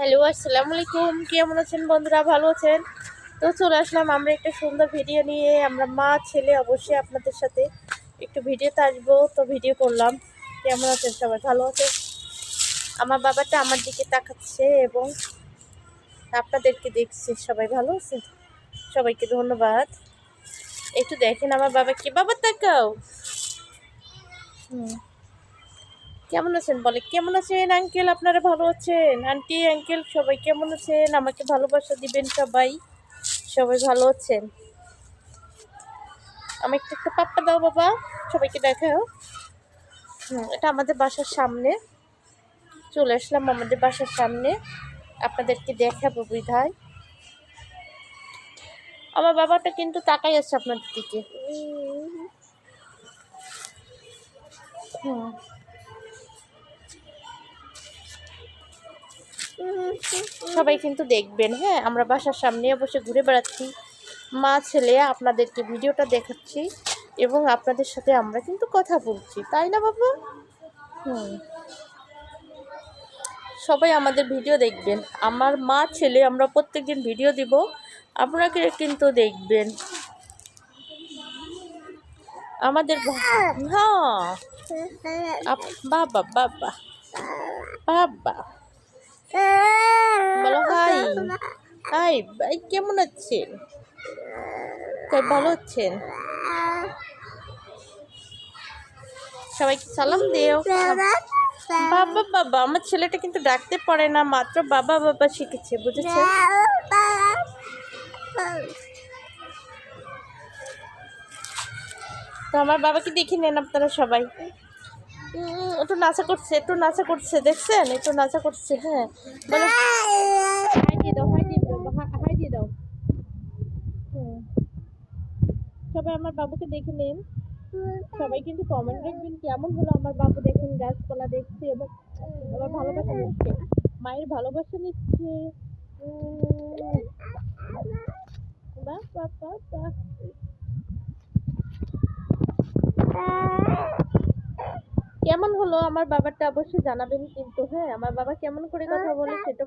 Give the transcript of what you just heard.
Hello, আসসালামু আলাইকুম। কেমন আছেন বন্ধুরা? ভালো আছেন? তো চলে আসলাম আমরা একটা সুন্দর ভিডিও নিয়ে। আমরা মা ছেলে অবশ্যই আপনাদের সাথে একটু ভিডিওতে আসবো, তো ভিডিও করলাম। কেমন আছেন সবাই? ভালো আছে? আমার বাবাটা আমার দিকে তাকাচ্ছে এবং আপনাদেরকে দেখছে। সবাই ভালো আছে? সবাইকে ধন্যবাদ। একটু দেখেন আমার বাবাকে। বাবা তাকাও। কেমন আছেন বলে? কেমন আছেন আঙ্কেল? আপনারা ভালো আছেন? আন্টি আঙ্কেল সবাই কেমন আছেন? আমাকে ভালোবাসা দিবেন সবাই। সবাই ভালো আছেন? আমি একটু পাপ্পা দাও বাবা, সবাইকে দেখাও। এটা আমাদের বাসার সামনে। চলে আসলাম আমাদের বাসার সামনে, আপনাদেরকে দেখাবো বিধায়। আমার বাবাটা কিন্তু তাকাই আছে আপনাদের দিকে। সবাই কিন্তু দেখবেন। হ্যাঁ, আমরা বাসার সামনে বসে ঘুরে বেড়াচ্ছি, মা ছেলে আপনাদেরকে ভিডিওটা দেখাচ্ছি এবং আপনাদের সাথে আমরা কিন্তু কথা বলছি, তাই না বাবা? সবাই আমাদের ভিডিও দেখবেন। আমার মা ছেলে আমরা প্রত্যেকদিন ভিডিও দিব, আপনাকে কিন্তু দেখবেন আমাদের। হ্যাঁ, বাবা বাবা বাবা বলো হাই। হাই ভাই, কেমন আছেন? ভালো আছেন? সবাইকে সালাম দিও। বাবা বাবা, আমার ছেলেটা কিন্তু ডাকতে পারে না, মাত্র বাবা বাবা শিখেছে, বুঝেছে? তো আমার বাবাকে দেখে নেন আপনারা সবাই। একটু নাচা করছে, একটু নাচা করছে, দেখছেন? একটু নাচা করছে। হ্যাঁ, বলো হাই দিয়ে দাও, হাই দিয়ে দাও, হাই দিয়ে দাও। সবাই আমার বাবুকে দেখে নেন। সবাই কিন্তু কমেন্ট দেখবেন কেমন হলো আমার বাবু। দেখেন গাছপালা দেখছে এবং আমার ভালোবাসা নিচ্ছে, মায়ের ভালোবাসা নিচ্ছে। কেমন হলো আমার বাবাটা অবশ্যই জানাবেন কিন্তু। হ্যাঁ, আমার বাবা কেমন করে কথা বলে সেটা